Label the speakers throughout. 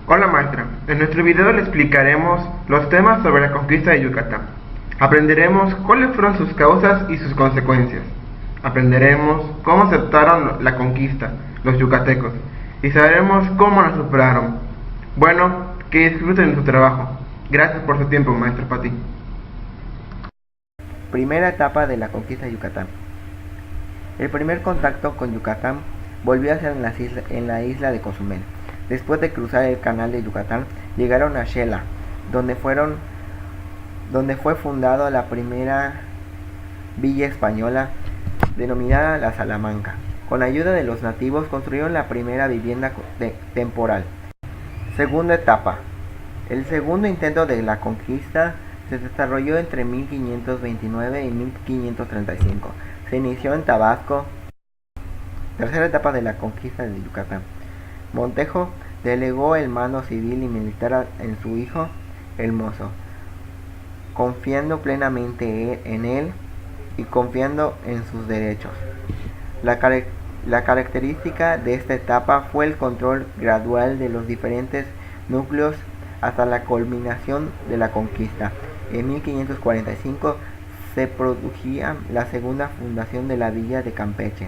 Speaker 1: Hola maestra, en nuestro video le explicaremos los temas sobre la conquista de Yucatán. Aprenderemos cuáles fueron sus causas y sus consecuencias. Aprenderemos cómo aceptaron la conquista los yucatecos y sabremos cómo la superaron. Bueno, que disfruten de su trabajo. Gracias por su tiempo, maestra Pati.
Speaker 2: Primera etapa de la conquista de Yucatán. El primer contacto con Yucatán volvió a ser en la isla de Cozumel. Después de cruzar el canal de Yucatán, llegaron a Xela, donde fue fundada la primera villa española, denominada la Salamanca. Con la ayuda de los nativos construyeron la primera vivienda temporal. Segunda etapa. El segundo intento de la conquista se desarrolló entre 1529 y 1535. Se inició en Tabasco. Tercera etapa de la conquista de Yucatán. Montejo delegó el mando civil y militar en su hijo, el Mozo, confiando plenamente en él y confiando en sus derechos. La característica de esta etapa fue el control gradual de los diferentes núcleos hasta la culminación de la conquista. En 1545 se produjía la segunda fundación de la villa de Campeche,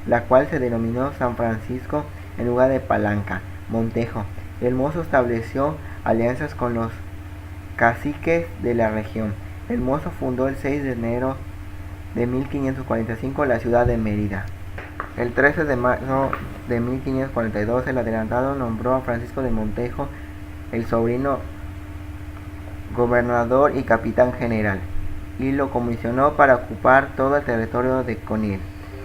Speaker 2: la cual se denominó San Francisco en lugar de Palanca. Montejo, el Mozo, estableció alianzas con los caciques de la región. El Mozo fundó el 6 de enero de 1545 la ciudad de Mérida. El 13 de marzo de 1542 el adelantado nombró a Francisco de Montejo, el sobrino, gobernador y capitán general, y lo comisionó para ocupar todo el territorio de Conil.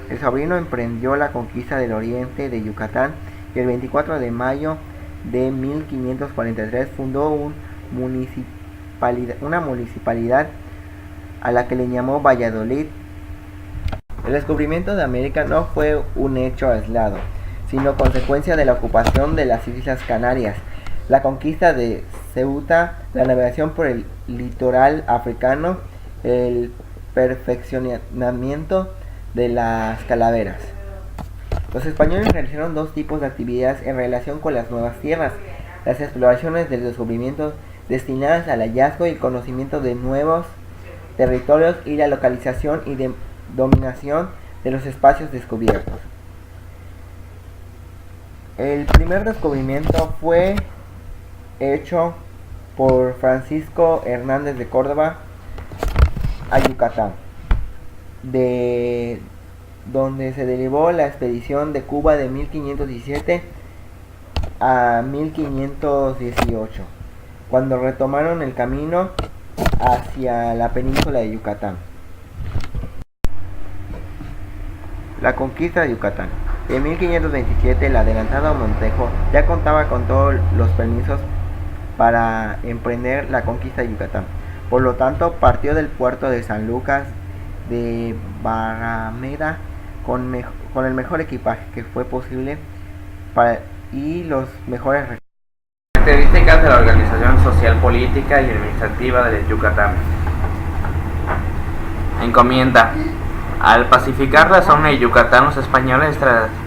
Speaker 2: El sobrino emprendió la conquista del oriente de Yucatán y el 24 de mayo de 1543 fundó una municipalidad a la que le llamó Valladolid. El descubrimiento de América no fue un hecho aislado, sino consecuencia de la ocupación de las Islas Canarias, la conquista de Ceuta, la navegación por el litoral africano, el perfeccionamiento de las calaveras. Los españoles realizaron dos tipos de actividades en relación con las nuevas tierras: las exploraciones del descubrimiento destinadas al hallazgo y conocimiento de nuevos territorios y la localización y dominación de los espacios descubiertos. El primer descubrimiento fue hecho por Francisco Hernández de Córdoba a Yucatán, de donde se derivó la expedición de Cuba de 1517 a 1518, cuando retomaron el camino hacia la península de Yucatán. La conquista de Yucatán. En 1527 el adelantado Montejo ya contaba con todos los permisos para emprender la conquista de Yucatán. Por lo tanto, partió del puerto de San Lucas de Barrameda con el mejor equipaje que fue posible y los mejores recursos.
Speaker 3: Características de la organización social, política y administrativa de Yucatán. Encomienda. Al pacificar la zona de Yucatán, los españoles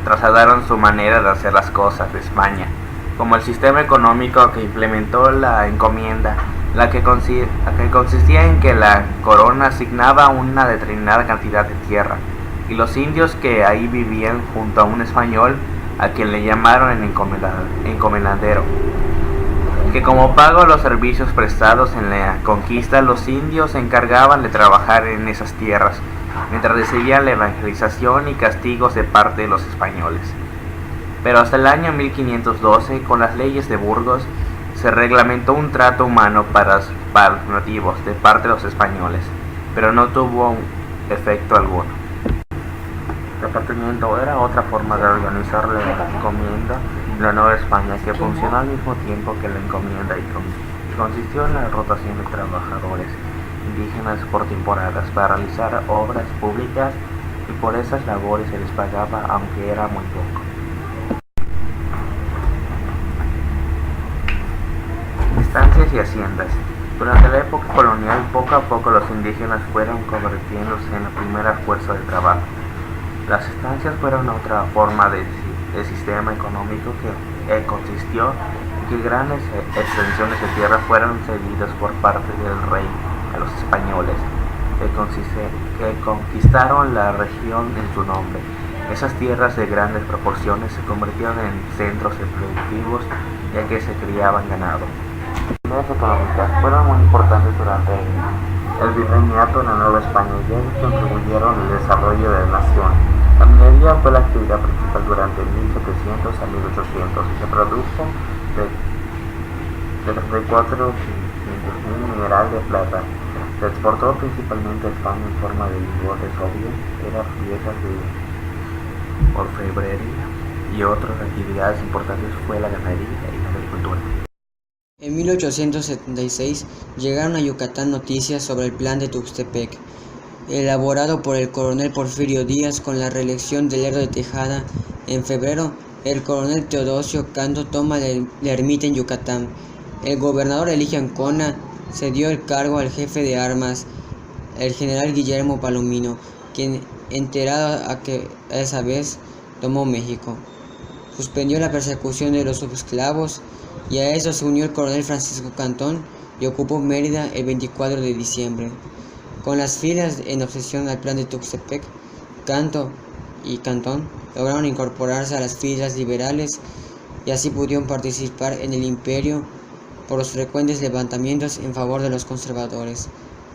Speaker 3: trasladaron su manera de hacer las cosas de España, como el sistema económico que implementó la encomienda, la que consistía en que la corona asignaba una determinada cantidad de tierra, y los indios que ahí vivían junto a un español, a quien le llamaron el encomendadero, que como pago a los servicios prestados en la conquista, los indios se encargaban de trabajar en esas tierras, mientras recibían la evangelización y castigos de parte de los españoles. Pero hasta el año 1512, con las leyes de Burgos, se reglamentó un trato humano para los nativos de parte de los españoles, pero no tuvo efecto alguno. El repartimiento era otra forma de organizar la encomienda en la Nueva España, que funcionó al mismo tiempo que la encomienda y consistió en la rotación de trabajadores indígenas por temporadas para realizar obras públicas, y por esas labores se les pagaba, aunque era muy poco. Estancias y haciendas. Durante la época colonial, poco a poco los indígenas fueron convirtiéndose en la primera fuerza de trabajo. Las estancias fueron otra forma de sistema económico que consistió en que grandes extensiones de tierra fueron cedidas por parte del rey a los españoles, que conquistaron la región en su nombre. Esas tierras de grandes proporciones se convirtieron en centros productivos, ya que se criaban ganado. Las actividades económicas fueron muy importantes durante el virreinato en la Nueva España, ya que contribuyeron al desarrollo de la nación. La minería fue la actividad principal durante 1700 a 1800 y se produjo de 34.500.000 mineral de plata. Se exportó principalmente a España en forma de lingotes o bien eran piezas de orfebrería, y otras actividades importantes fue la ganadería y la agricultura.
Speaker 4: En 1876 llegaron a Yucatán noticias sobre el plan de Tuxtepec, elaborado por el coronel Porfirio Díaz con la reelección de Lerdo de Tejada. En febrero, el coronel Teodosio Cando toma la ermita en Yucatán. El gobernador Eligio Ancona cedió el cargo al jefe de armas, el general Guillermo Palomino, quien, enterado a que esa vez tomó México, suspendió la persecución de los subesclavos, y a eso se unió el coronel Francisco Cantón y ocupó Mérida el 24 de diciembre. Con las filas en oposición al plan de Tuxtepec, Canto y Cantón lograron incorporarse a las filas liberales y así pudieron participar en el imperio por los frecuentes levantamientos en favor de los conservadores.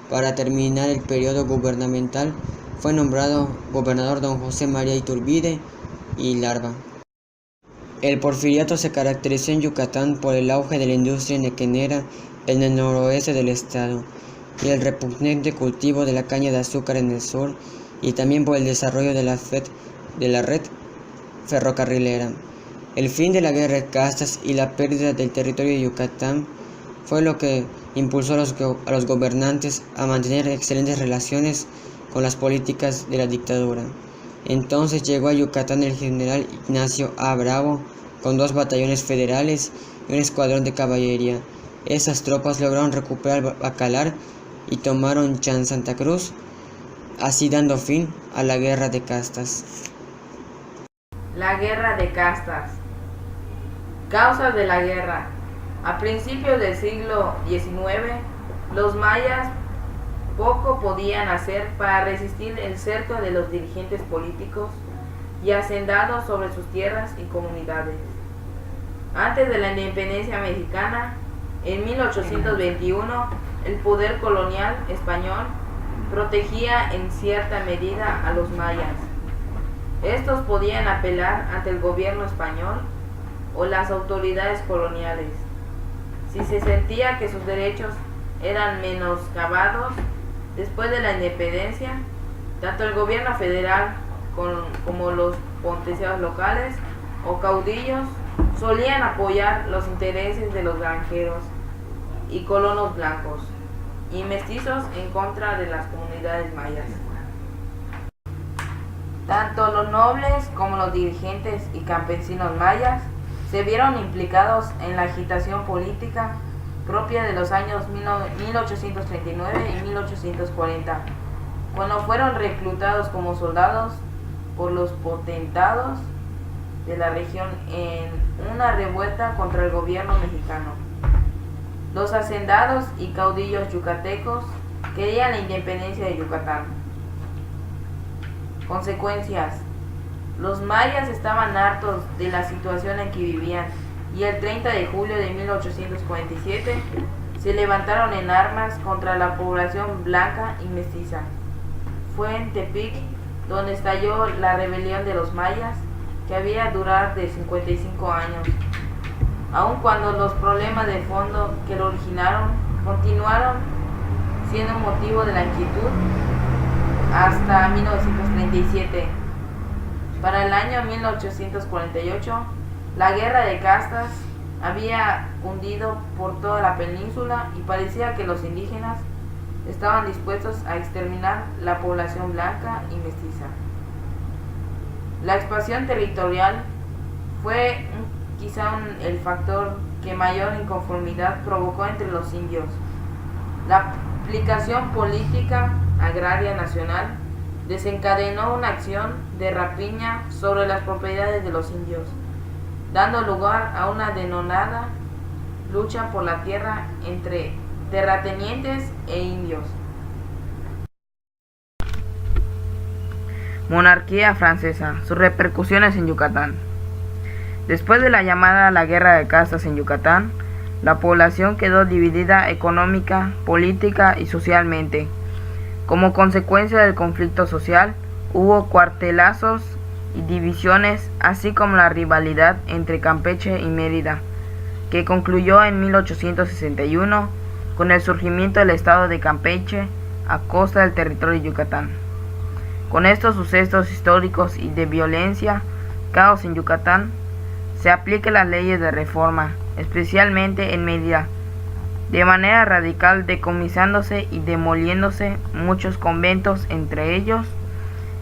Speaker 4: Para terminar el periodo gubernamental, fue nombrado gobernador don José María Iturbide y Larva. El porfiriato se caracterizó en Yucatán por el auge de la industria nequenera en el noroeste del estado y el repugnante cultivo de la caña de azúcar en el sur, y también por el desarrollo de la red ferrocarrilera. El fin de la guerra de castas y la pérdida del territorio de Yucatán fue lo que impulsó a los gobernantes a mantener excelentes relaciones con las políticas de la dictadura. Entonces llegó a Yucatán el general Ignacio A. Bravo con 2 batallones federales y un escuadrón de caballería. Esas tropas lograron recuperar Bacalar y tomaron Chan Santa Cruz, así dando fin a la guerra de castas.
Speaker 5: La guerra de castas. Causas de la guerra. A principios del siglo XIX, los mayas poco podían hacer para resistir el cerco de los dirigentes políticos y hacendados sobre sus tierras y comunidades. Antes de la independencia mexicana, en 1821, el poder colonial español protegía en cierta medida a los mayas. Estos podían apelar ante el gobierno español o las autoridades coloniales si se sentía que sus derechos eran menoscabados. Después de la independencia, tanto el gobierno federal como los pontífices locales o caudillos solían apoyar los intereses de los granjeros y colonos blancos y mestizos en contra de las comunidades mayas. Tanto los nobles como los dirigentes y campesinos mayas se vieron implicados en la agitación política propia de los años 1839 y 1840, cuando fueron reclutados como soldados por los potentados de la región en una revuelta contra el gobierno mexicano. Los hacendados y caudillos yucatecos querían la independencia de Yucatán. Consecuencias. Los mayas estaban hartos de la situación en que vivían y el 30 de julio de 1847 se levantaron en armas contra la población blanca y mestiza. Fue en Tepic donde estalló la rebelión de los mayas, que había durado de 55 años, aun cuando los problemas de fondo que lo originaron continuaron siendo motivo de la inquietud hasta 1937. Para el año 1848, la guerra de castas había cundido por toda la península y parecía que los indígenas estaban dispuestos a exterminar la población blanca y mestiza. La expansión territorial fue el factor que mayor inconformidad provocó entre los indios. La aplicación política agraria nacional desencadenó una acción de rapiña sobre las propiedades de los indios, dando lugar a una denominada luchan por la tierra entre terratenientes e indios. Monarquía francesa, sus repercusiones en Yucatán. Después de la llamada la Guerra de Castas en Yucatán, la población quedó dividida económica, política y socialmente. Como consecuencia del conflicto social, hubo cuartelazos y divisiones, así como la rivalidad entre Campeche y Mérida, que concluyó en 1861 con el surgimiento del estado de Campeche a costa del territorio de Yucatán. Con estos sucesos históricos y de violencia, caos en Yucatán, se aplican las leyes de reforma, especialmente en Mérida, de manera radical, decomisándose y demoliéndose muchos conventos, entre ellos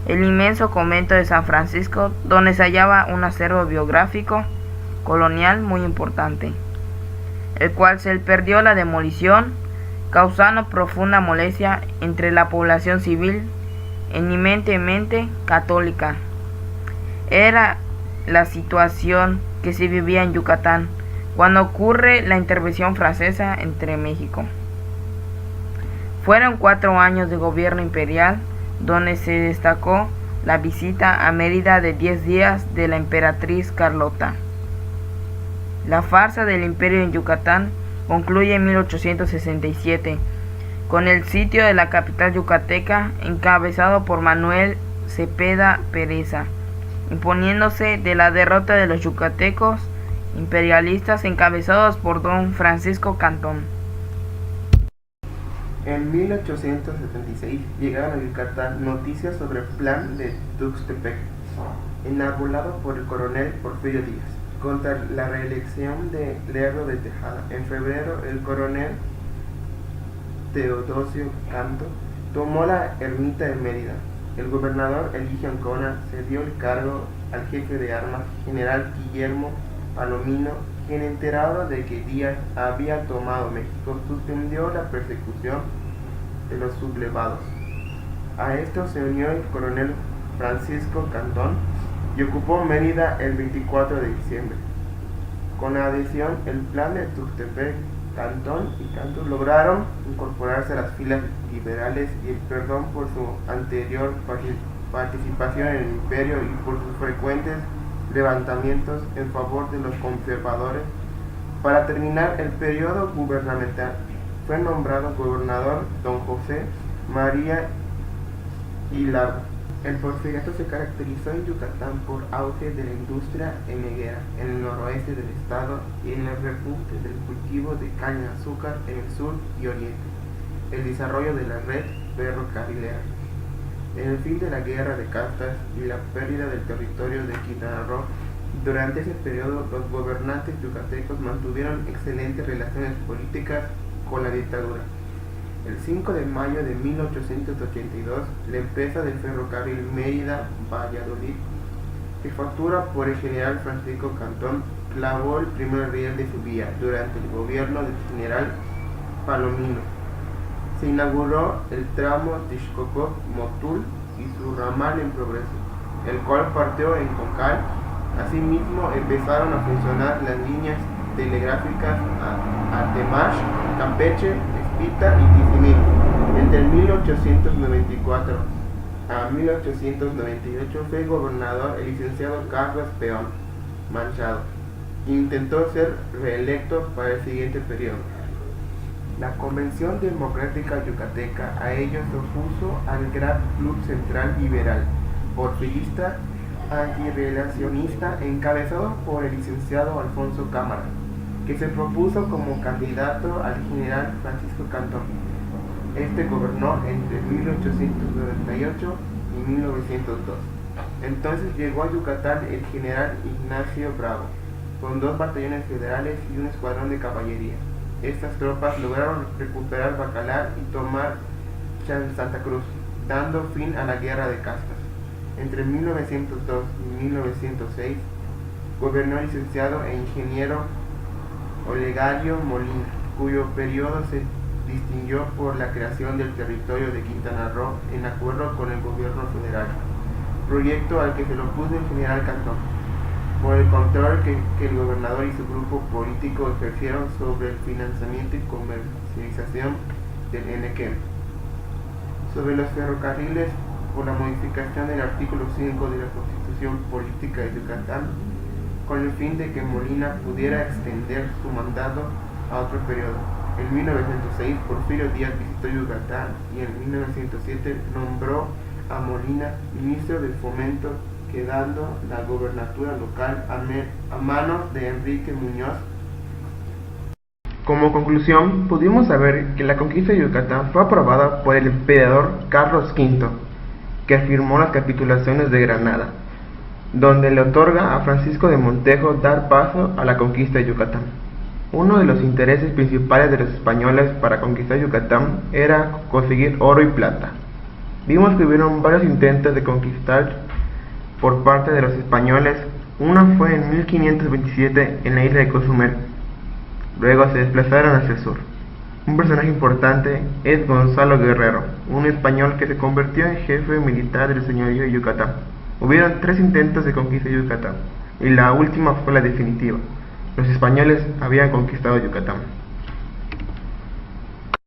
Speaker 5: el inmenso convento de San Francisco, donde se hallaba un acervo biográfico colonial muy importante, el cual se perdió la demolición, causando profunda molestia entre la población civil eminentemente católica. Era la situación que se vivía en Yucatán cuando ocurre la intervención francesa entre México. Fueron 4 años de gobierno imperial, donde se destacó la visita a Mérida de 10 días de la emperatriz Carlota. La farsa del imperio en Yucatán concluye en 1867, con el sitio de la capital yucateca encabezado por Manuel Cepeda Pereza, imponiéndose de la derrota de los yucatecos imperialistas encabezados por don Francisco Cantón.
Speaker 1: En 1876 llegaron a Yucatán noticias sobre el plan de Tuxtepec, enarbolado por el coronel Porfirio Díaz, contra la reelección de Lerdo de Tejada. En febrero, el coronel Teodosio Canto tomó la ermita de Mérida. El gobernador Eligio Ancona cedió el cargo al jefe de armas, general Guillermo Palomino, quien, enterado de que Díaz había tomado México, suspendió la persecución de los sublevados. A esto se unió el coronel Francisco Cantón y ocupó Mérida el 24 de diciembre. Con la adhesión, el plan de Tuxtepec, Cantón y Canto lograron incorporarse a las filas liberales y el perdón por su anterior participación en el imperio y por sus frecuentes levantamientos en favor de los conservadores. Para terminar el periodo gubernamental, fue nombrado gobernador don José María Hilardo. El porfiriato se caracterizó en Yucatán por auge de la industria eneguera en el noroeste del estado y en el repunte del cultivo de caña de azúcar en el sur y oriente, el desarrollo de la red ferrocarrilera. En el fin de la guerra de castas y la pérdida del territorio de Quintana Roo, durante ese periodo los gobernantes yucatecos mantuvieron excelentes relaciones políticas con la dictadura. El 5 de mayo de 1882, la empresa del ferrocarril Mérida-Valladolid, que factura por el general Francisco Cantón, clavó el primer riel de su vía durante el gobierno del general Palomino. Se inauguró el tramo Texcoco-Motul y su ramal en progreso, el cual partió en Concal. Asimismo, empezaron a funcionar las líneas telegráficas a Temax, Campeche, Espita y Tizimín. Entre 1894 a 1898 fue gobernador el licenciado Carlos Peón Manchado, quien intentó ser reelecto para el siguiente periodo. La Convención Democrática Yucateca a ello se opuso al Gran Club Central Liberal, porfirista, antirrelacionista, encabezado por el licenciado Alfonso Cámara, que se propuso como candidato al general Francisco Cantón. Este gobernó entre 1898 y 1902. Entonces llegó a Yucatán el general Ignacio Bravo, con 2 batallones federales y un escuadrón de caballería. Estas tropas lograron recuperar Bacalar y tomar Santa Cruz, dando fin a la guerra de castas. Entre 1902 y 1906 gobernó el licenciado e ingeniero Olegario Molina, cuyo periodo se distinguió por la creación del territorio de Quintana Roo en acuerdo con el gobierno federal, proyecto al que se lo opuso el general Cantón. por el control que el gobernador y su grupo político ejercieron sobre el financiamiento y comercialización del Enequén, sobre los ferrocarriles, por la modificación del artículo 5 de la Constitución Política de Yucatán, con el fin de que Molina pudiera extender su mandato a otro periodo. En 1906, Porfirio Díaz visitó Yucatán y en 1907 nombró a Molina ministro del Fomento, quedando la gobernatura local a manos de Enrique Muñoz. Como conclusión, pudimos saber que la conquista de Yucatán fue aprobada por el emperador Carlos V, que firmó las capitulaciones de Granada, donde le otorga a Francisco de Montejo dar paso a la conquista de Yucatán. Uno de los intereses principales de los españoles para conquistar Yucatán era conseguir oro y plata. Vimos que hubieron varios intentos de conquistar por parte de los españoles. Uno fue en 1527 en la isla de Cozumel. Luego se desplazaron hacia el sur. Un personaje importante es Gonzalo Guerrero, un español que se convirtió en jefe militar del señorío de Yucatán. Hubieron 3 intentos de conquista de Yucatán, y la última fue la definitiva. Los españoles habían conquistado Yucatán.